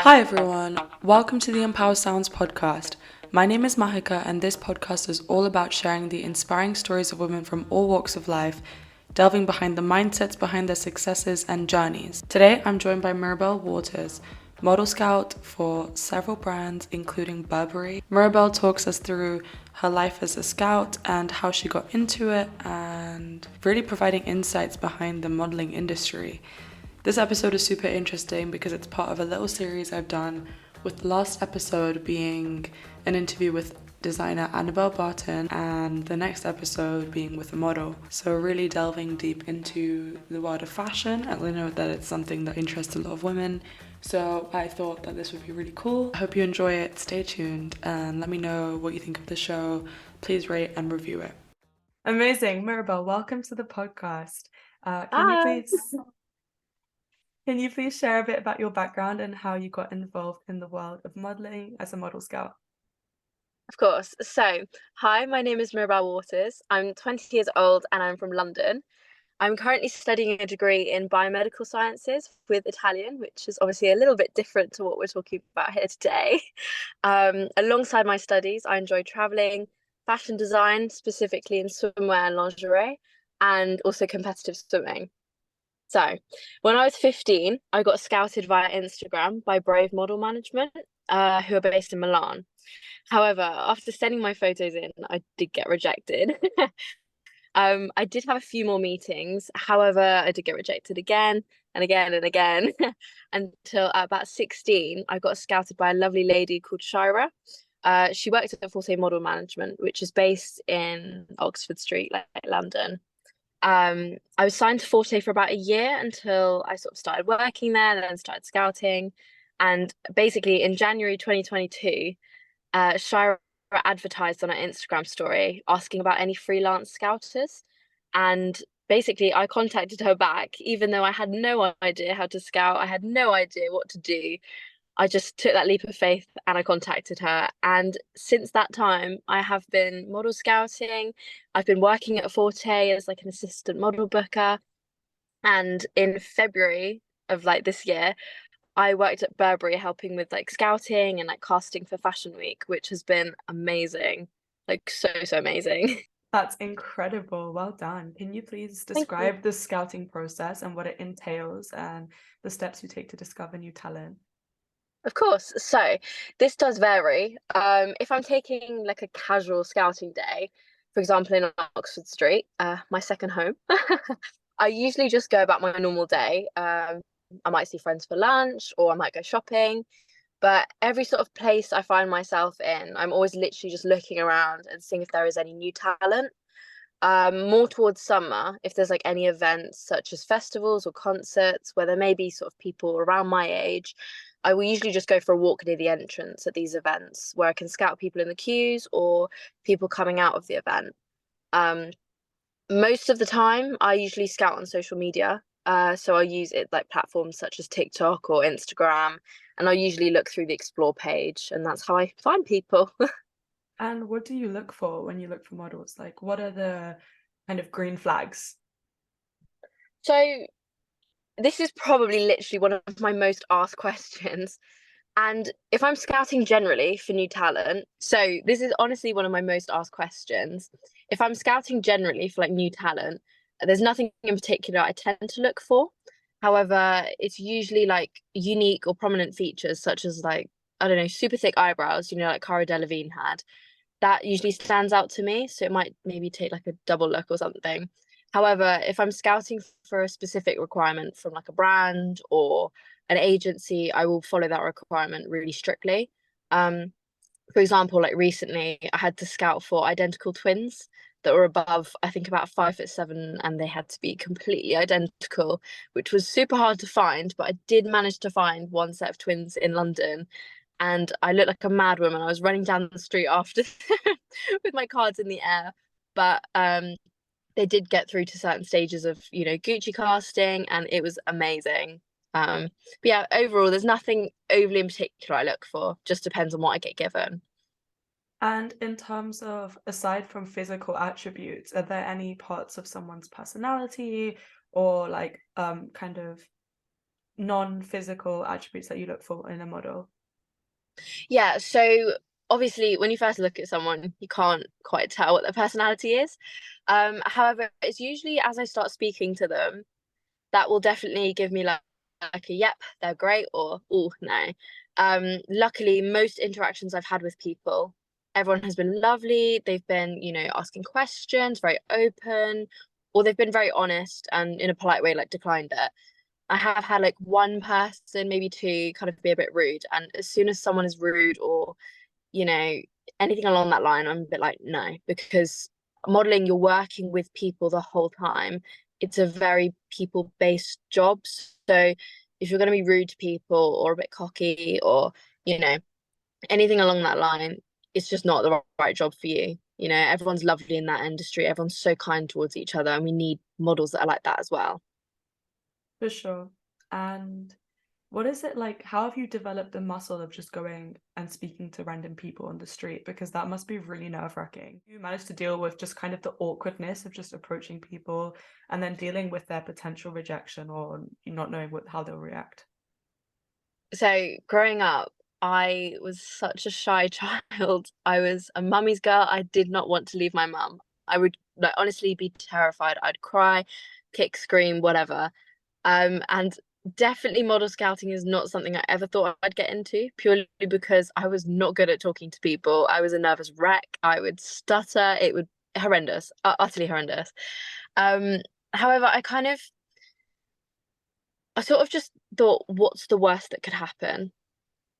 Hi everyone, welcome to the Empower Sounds podcast. My name is Mahika and this podcast is all about sharing the inspiring stories of women from all walks of life, delving behind the mindsets behind their successes and journeys. Today I'm joined by Mirabelle Waters, model scout for several brands including Burberry. Mirabelle talks us through her life as a scout and how she got into it and really providing insights behind the modeling industry. This episode is super interesting because it's part of a little series I've done, with the last episode being an interview with designer Annabelle Barton and the next episode being with a model. So really delving deep into the world of fashion, and I know that it's something that interests a lot of women. So I thought that this would be really cool. I hope you enjoy it. Stay tuned and let me know what you think of the show. Please rate and review it. Amazing. Mirabelle, welcome to the podcast. Hi. Can you please share a bit about your background and how you got involved in the world of modeling as a model scout? Of course. So, hi, my name is Mirabelle Waters. I'm 20 years old and I'm from London. I'm currently studying a degree in biomedical sciences with Italian, which is obviously a little bit different to what we're talking about here today. Alongside my studies, I enjoy traveling, fashion design, specifically in swimwear and lingerie, and also competitive swimming. So, when I was 15, I got scouted via Instagram by Brave Model Management, who are based in Milan. However, after sending my photos in, I did get rejected. I did have a few more meetings. However, I did get rejected again and again and again until at about 16, I got scouted by a lovely lady called Shira. She worked at Forte Model Management, which is based in Oxford Street, like London. I was signed to Forte for about a year until I sort of started working there and then started scouting. And basically in January 2022, Shira advertised on her Instagram story asking about any freelance scouters. And basically, I contacted her back, even though I had no idea how to scout, I had no idea what to do. I just took that leap of faith and I contacted her. And since that time, I have been model scouting. I've been working at Forte as like an assistant model booker. And in February of like this year, I worked at Burberry helping with like scouting and like casting for Fashion Week, which has been amazing. Like so amazing. That's incredible. Well done. Can you please Thank you. describe the scouting process and what it entails and the steps you take to discover new talent? Of course. So this does vary. If I'm taking like a casual scouting day, for example, in Oxford Street, my second home, I usually just go about my normal day. I might see friends for lunch or I might go shopping. But every sort of place I find myself in, I'm always literally just looking around and seeing if there is any new talent. More towards summer, if there's like any events such as festivals or concerts where there may be sort of people around my age, I will usually just go for a walk near the entrance at these events where I can scout people in the queues or people coming out of the event. Um, Most of the time, I usually scout on social media. So I'll use it like platforms such as TikTok or Instagram, and I'll usually look through the explore page, and that's how I find people. And what do you look for when you look for models? Like, what are the kind of green flags? So this is probably literally one of my most asked questions. And if I'm scouting generally for new talent, so this is honestly one of my most asked questions. If I'm scouting generally for like new talent, there's nothing in particular I tend to look for. However, it's usually like unique or prominent features such as like, I don't know, super thick eyebrows, like Cara Delevingne had. That usually stands out to me. So it might maybe take like a double look or something. However, if I'm scouting for a specific requirement from like a brand or an agency, I will follow that requirement really strictly. Um, for example, like recently, I had to scout for identical twins that were above, I think, about 5'7", and they had to be completely identical, which was super hard to find. But I did manage to find one set of twins in London, and I looked like a mad woman. I was running down the street after with my cards in the air, but they did get through to certain stages of Gucci casting, and it was amazing. But yeah, overall, there's nothing overly in particular I look for. Just depends on what I get given. And in terms of, aside from physical attributes, are there any parts of someone's personality or like kind of non-physical attributes that you look for in a model? Yeah, so obviously when you first look at someone, you can't quite tell what their personality is. However, it's usually as I start speaking to them that will definitely give me like a yep, they're great, or oh no. Luckily, most interactions I've had with people, everyone has been lovely. They've been, asking questions, very open, or they've been very honest and in a polite way, like declined it. I have had like one person, maybe two, kind of be a bit rude. And as soon as someone is rude or, you know, anything along that line, I'm a bit like, no, because modeling, you're working with people the whole time. It's a very people-based job. So if you're going to be rude to people or a bit cocky or, you know, anything along that line, it's just not the right job for you. Everyone's lovely in that industry. Everyone's so kind towards each other, and we need models that are like that as well. For sure. And what is it like? How have you developed the muscle of just going and speaking to random people on the street? Because that must be really nerve-wracking. You managed to deal with just kind of the awkwardness of just approaching people and then dealing with their potential rejection or not knowing how they'll react. So growing up, I was such a shy child. I was a mummy's girl. I did not want to leave my mum. I would like honestly be terrified. I'd cry, kick, scream, whatever. And definitely model scouting is not something I ever thought I'd get into, purely because I was not good at talking to people. I was a nervous wreck. I would stutter. It would horrendous, utterly horrendous. Um, However, I sort of just thought, what's the worst that could happen?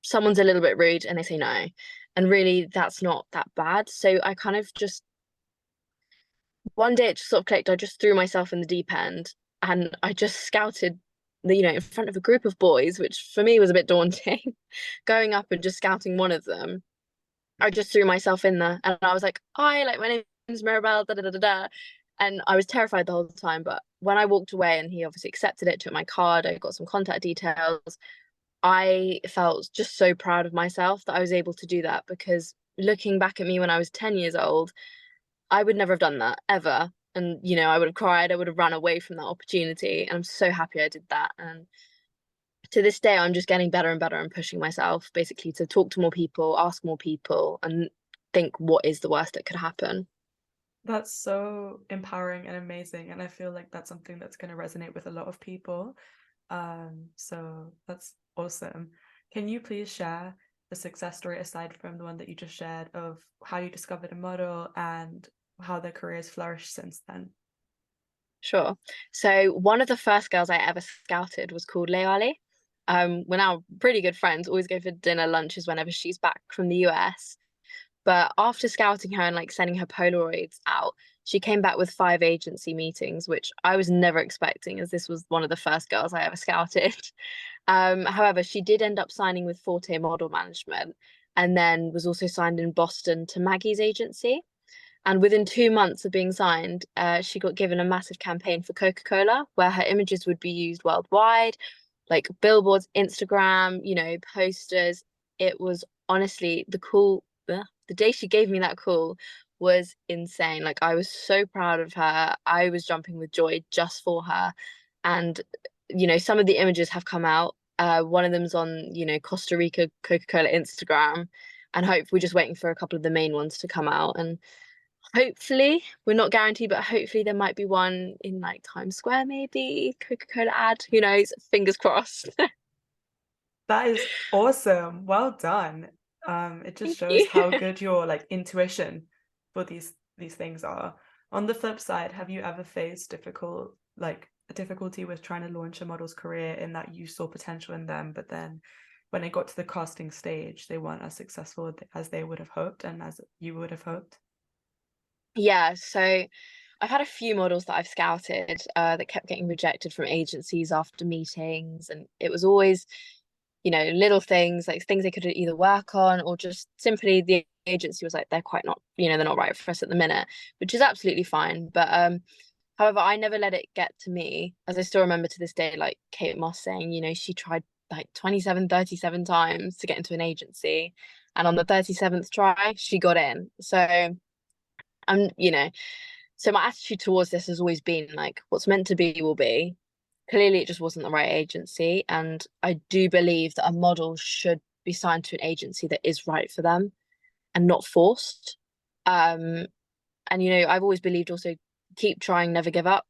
Someone's a little bit rude and they say no. And really, that's not that bad. So I kind of just, one day it just sort of clicked. I just threw myself in the deep end and I just scouted in front of a group of boys, which for me was a bit daunting, going up and just scouting one of them. I just threw myself in there and I was like, hi, like my name's Mirabelle, da da da da da. And I was terrified the whole time. But when I walked away and he obviously accepted it, took my card, I got some contact details, I felt just so proud of myself that I was able to do that because looking back at me when I was 10 years old, I would never have done that ever. And, I would have cried, I would have run away from that opportunity. And I'm so happy I did that. And to this day, I'm just getting better and better and pushing myself basically to talk to more people, ask more people, and think what is the worst that could happen. That's so empowering and amazing. And I feel like that's something that's going to resonate with a lot of people. So that's awesome. Can you please share the success story aside from the one that you just shared of how you discovered a model and how their careers flourished since then? Sure. So one of the first girls I ever scouted was called Leali. We're now pretty good friends, always go for dinner, lunches whenever she's back from the US. But after scouting her and like sending her Polaroids out, she came back with 5 agency meetings, which I was never expecting, as this was one of the first girls I ever scouted. However, she did end up signing with Forte Model Management and then was also signed in Boston to Maggie's agency. And within 2 months of being signed, she got given a massive campaign for Coca Cola, where her images would be used worldwide, like billboards, Instagram, posters. It was honestly the day she gave me that call was insane. Like I was so proud of her. I was jumping with joy just for her. And some of the images have come out. One of them's on, Costa Rica Coca-Cola Instagram. And we're just waiting for a couple of the main ones to come out. And hopefully, we're not guaranteed, but hopefully there might be one in like Times Square, maybe Coca-Cola ad. Who knows? Fingers crossed. That is awesome. Well done. It just Thank shows you. how good your like intuition for these things are. On the flip side, have you ever faced difficulty with trying to launch a model's career in that you saw potential in them, but then when it got to the casting stage, they weren't as successful as they would have hoped and as you would have hoped? Yeah, so I've had a few models that I've scouted that kept getting rejected from agencies after meetings, and it was always, little things like things they could either work on or just simply the agency was like they're quite not, they're not right for us at the minute, which is absolutely fine. But however, I never let it get to me, as I still remember to this day, like Kate Moss saying, she tried like 27, 37 times to get into an agency, and on the 37th try, she got in. So I'm, so my attitude towards this has always been like, what's meant to be will be. clearly it just wasn't the right agency. And I do believe that a model should be signed to an agency that is right for them and not forced. Um, and I've always believed also keep trying, never give up.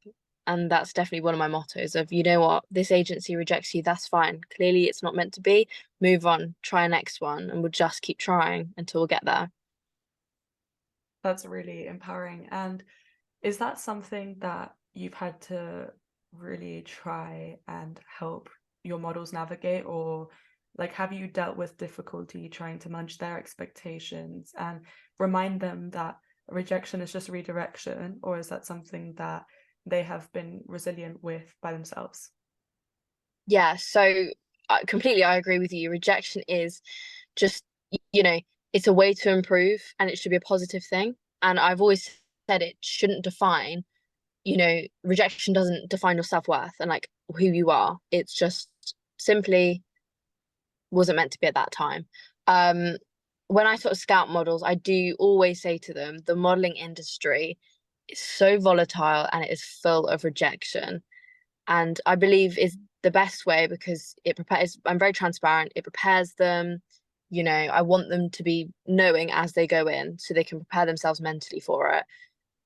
And that's definitely one of my mottos of, what, this agency rejects you, that's fine. Clearly it's not meant to be. Move on, try a next one, and we'll just keep trying until we'll get there. That's really empowering. And is that something that you've had to really try and help your models navigate, or like have you dealt with difficulty trying to manage their expectations and remind them that rejection is just redirection, or is that something that they have been resilient with by themselves? Yeah, so completely I agree with you. Rejection is just, you know, it's a way to improve and it should be a positive thing. And I've always said it shouldn't define, rejection doesn't define your self-worth and like who you are. It's just simply wasn't meant to be at that time. Um, when I sort of scout models, I do always say to them, the modeling industry is so volatile and it is full of rejection. And I believe is the best way because it prepares, I'm very transparent, it prepares them. I want them to be knowing as they go in so they can prepare themselves mentally for it.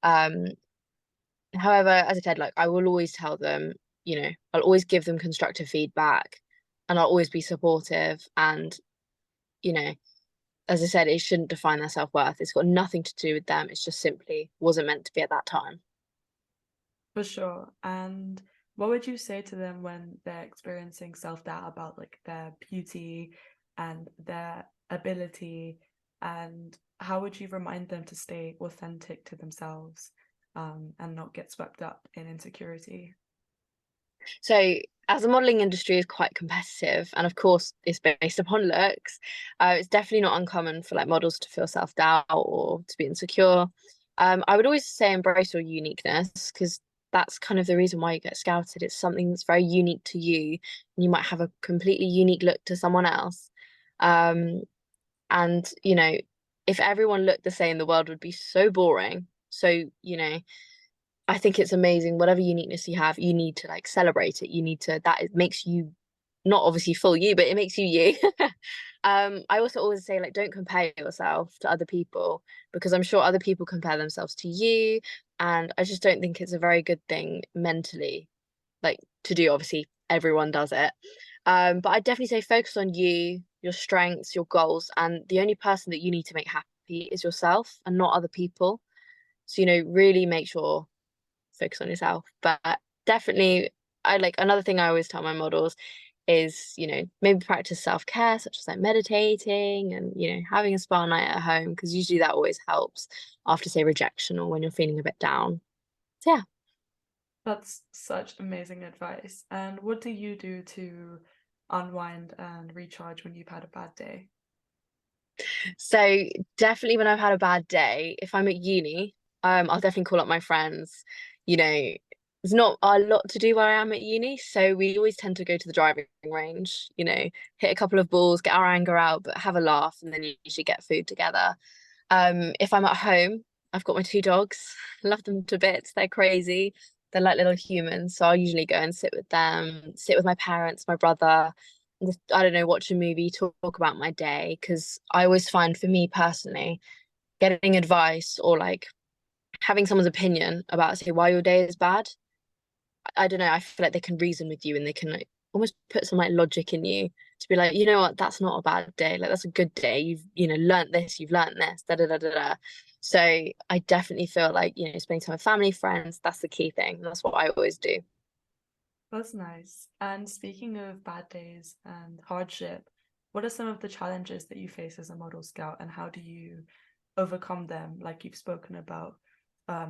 Um, However, as I said, like I will always tell them, I'll always give them constructive feedback and I'll always be supportive. And, you know, as I said, it shouldn't define their self-worth. It's got nothing to do with them. It's just simply wasn't meant to be at that time. For sure. And what would you say to them when they're experiencing self-doubt about like their beauty and their ability? And how would you remind them to stay authentic to themselves, and not get swept up in insecurity? So, as the modeling industry is quite competitive, and of course it's based upon looks, it's definitely not uncommon for like models to feel self-doubt or to be insecure. I would always say embrace your uniqueness because that's kind of the reason why you get scouted. It's something that's very unique to you, and you might have a completely unique look to someone else. Um, and if everyone looked the same, the world would be so boring. So, I think it's amazing. Whatever uniqueness you have, you need to like celebrate it. You need to that it makes you not obviously full you, but it makes you you. I also always say like don't compare yourself to other people because I'm sure other people compare themselves to you, and I just don't think it's a very good thing mentally, like to do. Obviously, everyone does it. But I definitely say focus on you, your strengths, your goals, and the only person that you need to make happy is yourself and not other people. So, really make sure focus on yourself. But definitely, I like another thing I always tell my models is, maybe practice self-care, such as like meditating and, having a spa night at home, because usually that always helps after, say, rejection or when you're feeling a bit down. So, yeah. That's such amazing advice. And what do you do to unwind and recharge when you've had a bad day? So definitely when I've had a bad day, if I'm at uni, I'll definitely call up my friends. There's not a lot to do where I am at uni, so we always tend to go to the driving range, hit a couple of balls, get our anger out, but have a laugh, and then usually get food together. If I'm at home, I've got my two dogs. Love them to bits. They're crazy. They're like little humans. So I'll usually go and sit with them, sit with my parents, my brother, and just, I don't know, watch a movie, talk about my day. Because I always find for me personally, getting advice or like having someone's opinion about, say, why your day is bad, I don't know, I feel like they can reason with you and they can like almost put some like logic in you to be like, you know what, that's not a bad day. Like that's a good day. You've, learnt this, you've learnt this, da da da da da. So I definitely feel like, spending time with family, friends, that's the key thing. That's what I always do. That's nice. And speaking of bad days and hardship, what are some of the challenges that you face as a model scout, and how do you overcome them? Like you've spoken about,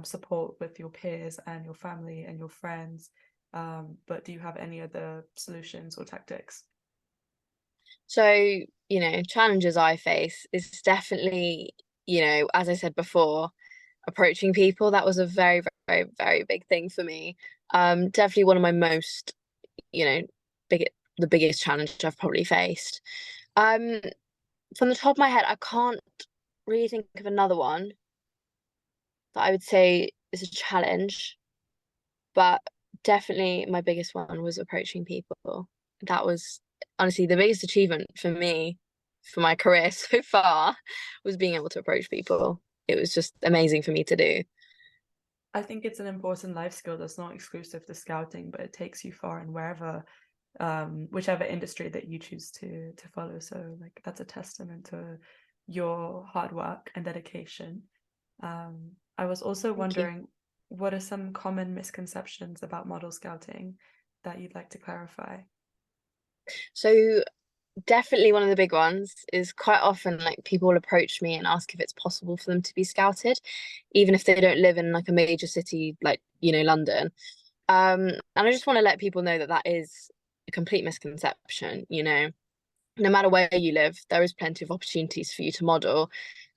support with your peers and your family and your friends, but do you have any other solutions or tactics? So, challenges I face is definitely, as I said before, approaching people. That was a very, very, very big thing for me. Definitely one of my most, you know, big the biggest challenge I've probably faced. Um, from the top of my head, I can't really think of another one that I would say is a challenge. But Definitely my biggest one was approaching people. That was honestly the biggest achievement for me for my career so far was being able to approach people. It was just amazing for me to do. I think it's an important life skill that's not exclusive to scouting, but it takes you far in wherever, whichever industry that you choose to follow. So like that's a testament to your hard work and dedication. I was also Thank you. wondering, what are some common misconceptions about model scouting that you'd like to clarify? So definitely one of the big ones is quite often like people will approach me and ask if it's possible for them to be scouted, even if they don't live in like a major city like, London. And I just want to let people know that that is a complete misconception, no matter where you live, there is plenty of opportunities for you to model.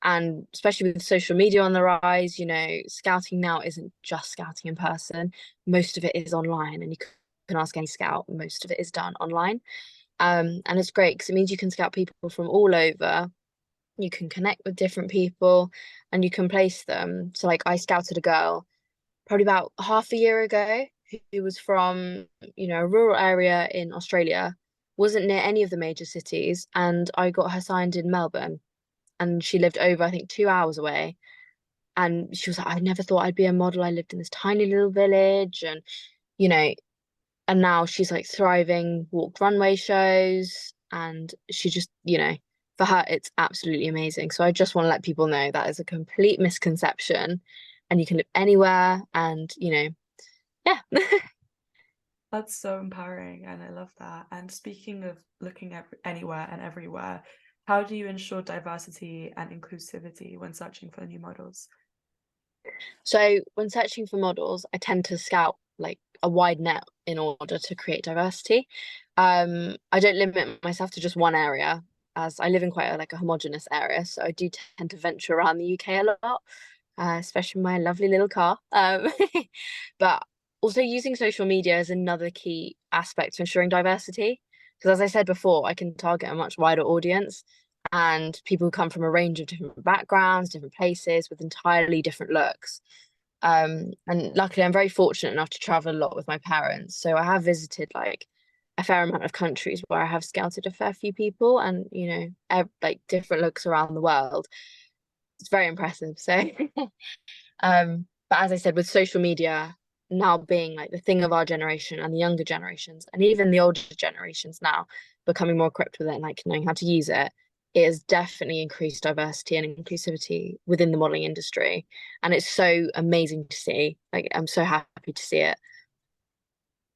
And especially with social media on the rise, scouting now isn't just scouting in person. Most of it is online, and you can ask any scout. Most of it is done online. And it's great because it means you can scout people from all over. You can connect with different people and you can place them. So, like, I scouted a girl probably about half a year ago who was from, a rural area in Australia, wasn't near any of the major cities, and I got her signed in Melbourne. And she lived over, I think, 2 hours away. And she was like, I never thought I'd be a model. I lived in this tiny little village, and you know, and now she's like thriving, walked runway shows, and she just, for her, it's absolutely amazing. So I just want to let people know that is a complete misconception, and you can live anywhere, and yeah. That's so empowering, and I love that. And speaking of looking at anywhere and everywhere, how do you ensure diversity and inclusivity when searching for new models? So when searching for models, I tend to scout like a wide net in order to create diversity. I don't limit myself to just one area, as I live in quite a homogenous area, so I do tend to venture around the UK a lot, especially in my lovely little car. But also using social media is another key aspect to ensuring diversity, because as I said before, I can target a much wider audience and people who come from a range of different backgrounds, different places with entirely different looks. And luckily, I'm very fortunate enough to travel a lot with my parents. So I have visited like a fair amount of countries where I have scouted a fair few people and, like different looks around the world. It's very impressive. So, but as I said, with social media now being like the thing of our generation and the younger generations, and even the older generations now becoming more equipped with it and like knowing how to use it, it has definitely increased diversity and inclusivity within the modeling industry. And it's so amazing to see. Like, I'm so happy to see it.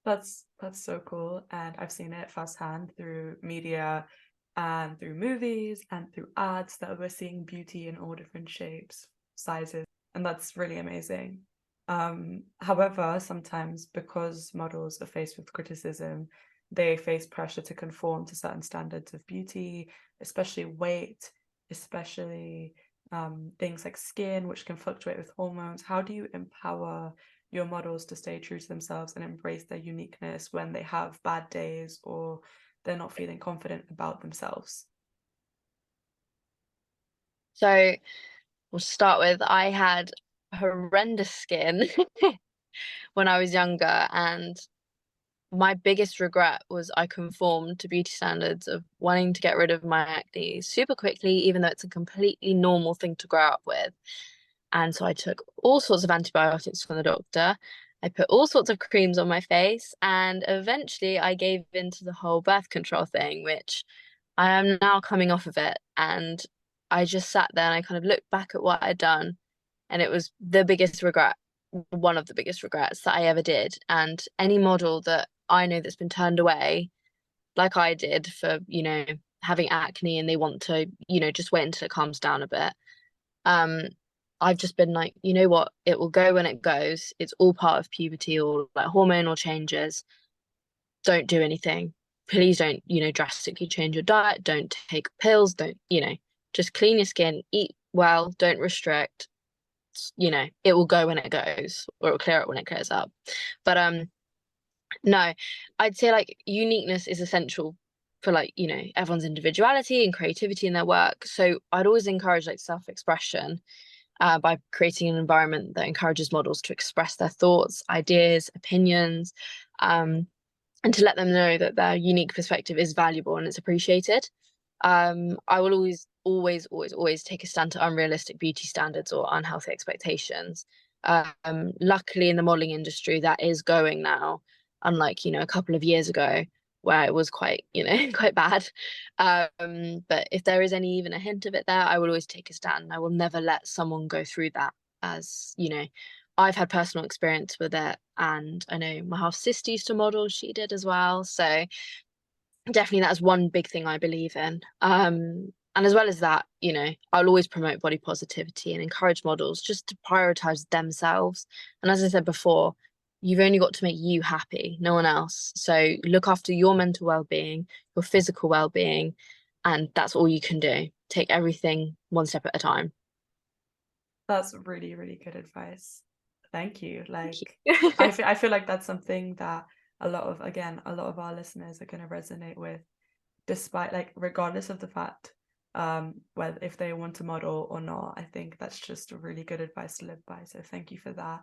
That's so cool, and I've seen it firsthand through media and through movies and through ads that we're seeing beauty in all different shapes, sizes, and that's really amazing. However, sometimes because models are faced with criticism, they face pressure to conform to certain standards of beauty, especially weight, especially things like skin, which can fluctuate with hormones. How do you empower your models to stay true to themselves and embrace their uniqueness when they have bad days or they're not feeling confident about themselves? So we'll start with I had horrendous skin when I was younger, and my biggest regret was I conformed to beauty standards of wanting to get rid of my acne super quickly, even though it's a completely normal thing to grow up with. And so I took all sorts of antibiotics from the doctor. I put all sorts of creams on my face, and eventually I gave in to the whole birth control thing, which I am now coming off of it. And I just sat there and I kind of looked back at what I'd done, and it was the biggest regret, one of the biggest regrets that I ever did. And any model that I know that's been turned away, like I did, for, having acne and they want to, just wait until it calms down a bit. Um, I've just been like, you know what, it will go when it goes. It's all part of puberty or like hormonal changes. Don't do anything. Please don't, drastically change your diet. Don't take pills. Don't, just clean your skin, eat well, don't restrict. It will go when it goes, or it will clear up when it clears up. But no, I'd say like uniqueness is essential for like, everyone's individuality and creativity in their work. So I'd always encourage like self-expression. by creating an environment that encourages models to express their thoughts, ideas, opinions, um, and to let them know that their unique perspective is valuable and it's appreciated. I will always take a stand to unrealistic beauty standards or unhealthy expectations. Luckily, in the modeling industry, that is going now, unlike, a couple of years ago where it was quite, quite bad. But if there is even a hint of it there, I will always take a stand. I will never let someone go through that, as I've had personal experience with it, and I know my half sister used to model, she did as well. So definitely that's one big thing I believe in. And as well as that, I'll always promote body positivity and encourage models just to prioritize themselves. And as I said before, you've only got to make you happy, no one else. So look after your mental well-being, your physical well-being, and that's all you can do. Take everything one step at a time. That's really, really good advice. Thank you. Thank Like, you. I feel like that's something that a lot of our listeners are going to resonate with, despite, like, regardless of the fact whether if they want to model or not. I think that's just a really good advice to live by. So thank you for that.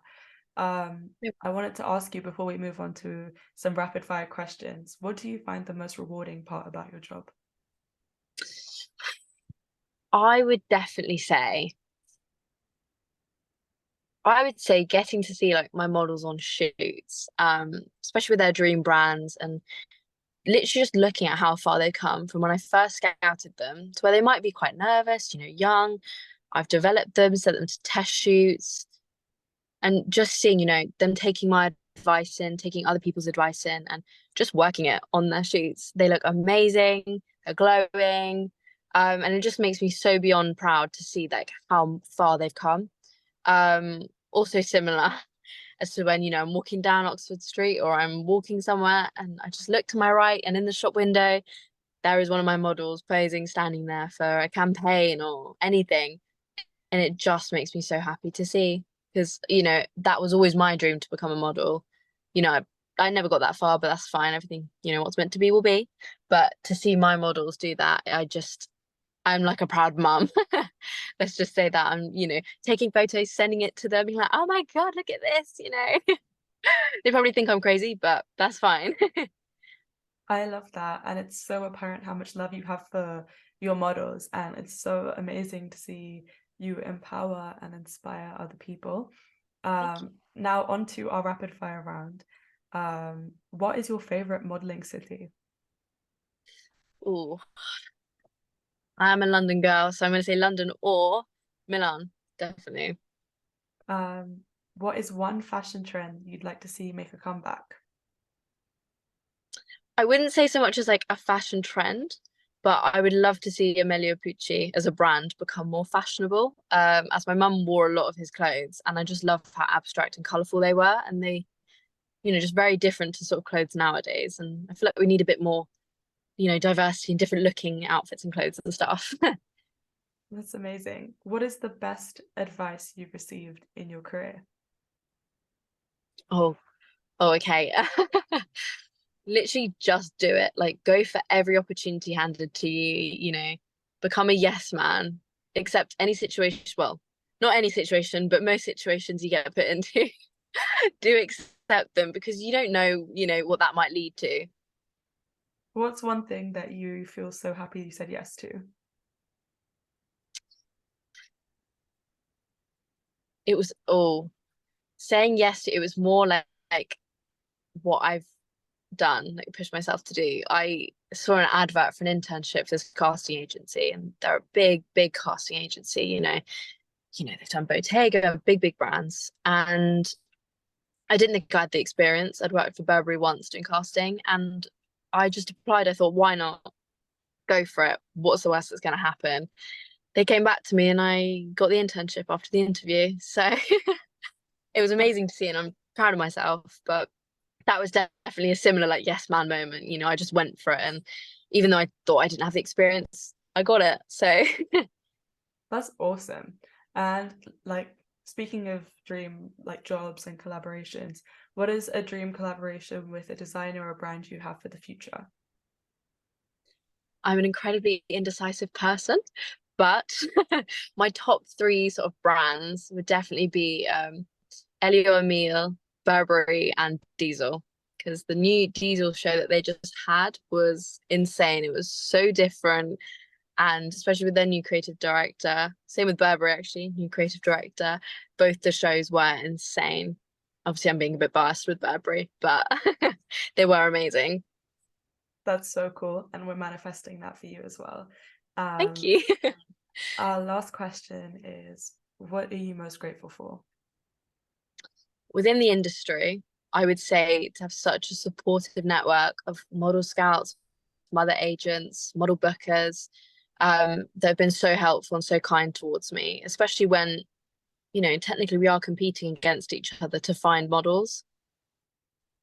I wanted to ask you before we move on to some rapid fire questions, what do you find the most rewarding part about your job? I would definitely say getting to see like my models on shoots, especially with their dream brands, and literally just looking at how far they come from when I first scouted them to where they might be quite nervous, young. I've developed them, sent them to test shoots, and just seeing, them taking my advice in, taking other people's advice in, and just working it on their shoots. They look amazing, they're glowing, and it just makes me so beyond proud to see like how far they've come. Also similar as to when, I'm walking down Oxford Street or I'm walking somewhere and I just look to my right and in the shop window, there is one of my models posing, standing there for a campaign or anything. And it just makes me so happy to see because, that was always my dream to become a model. I never got that far, but that's fine. Everything, what's meant to be will be. But to see my models do that, I'm like a proud mum. Let's just say that I'm, taking photos, sending it to them, being like, oh my God, look at this. They probably think I'm crazy, but that's fine. I love that. And it's so apparent how much love you have for your models. And it's so amazing to see you empower and inspire other people. Now on to our rapid fire round. What is your favorite modeling city? Ooh, I am a London girl, so I'm going to say London or Milan, definitely. Um, what is one fashion trend you'd like to see make a comeback? I wouldn't say so much as like a fashion trend, but I would love to see Emilio Pucci as a brand become more fashionable. As my mum wore a lot of his clothes, and I just love how abstract and colourful they were, and they, just very different to sort of clothes nowadays. And I feel like we need a bit more, diversity and different looking outfits and clothes and stuff. That's amazing. What is the best advice you've received in your career? Oh, oh, okay. Literally just do it. Like go for every opportunity handed to you, become a yes man, accept any situation. Well, not any situation, but most situations you get put into, do accept them because you don't know, what that might lead to. What's one thing that you feel so happy you said yes to? It was all saying yes to it was more like what I've done, like push myself to do. I saw an advert for an internship for this casting agency, and they're a big, big casting agency, they've done Bottega, big, big brands. And I didn't think I had the experience. I'd worked for Burberry once doing casting, and I just applied. I thought, why not go for it? What's the worst that's going to happen? They came back to me and I got the internship after the interview. So it was amazing to see, and I'm proud of myself. But that was definitely a similar like yes man moment. I just went for it, and even though I thought I didn't have the experience, I got it. So That's awesome. And like speaking of dream like jobs and collaborations, what is a dream collaboration with a designer or a brand you have for the future? I'm an incredibly indecisive person, But my top three sort of brands would definitely be Elio Emile, Burberry, and Diesel. Because the new Diesel show that they just had was insane. It was so different, and especially with their new creative director. Same with Burberry, actually, new creative director. Both the shows were insane. Obviously, I'm being a bit biased with Burberry, but they were amazing. That's so cool, and we're manifesting that for you as well. Thank you. Our last question is, what are you most grateful for? Within the industry, I would say to have such a supportive network of model scouts, mother agents, model bookers, that have been so helpful and so kind towards me, especially when, technically we are competing against each other to find models.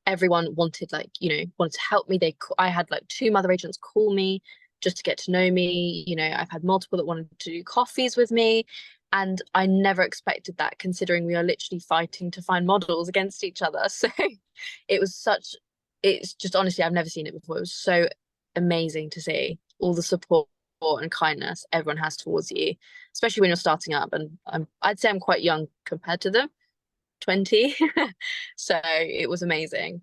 Everyone wanted wanted to help me. I had like two mother agents call me just to get to know me. I've had multiple that wanted to do coffees with me, and I never expected that, considering we are literally fighting to find models against each other. So it was such it's just, honestly, I've never seen it before. It was so amazing to see all the support and kindness everyone has towards you, especially when you're starting up. And I'd say I'm quite young compared to them, 20. So it was amazing.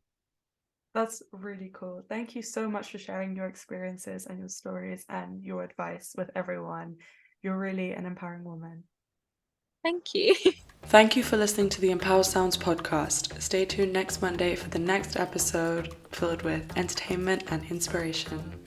That's really cool. Thank you so much for sharing your experiences and your stories and your advice with everyone. You're really an empowering woman. Thank you. Thank you for listening to the Empower Sounds podcast. Stay tuned next Monday for the next episode filled with entertainment and inspiration.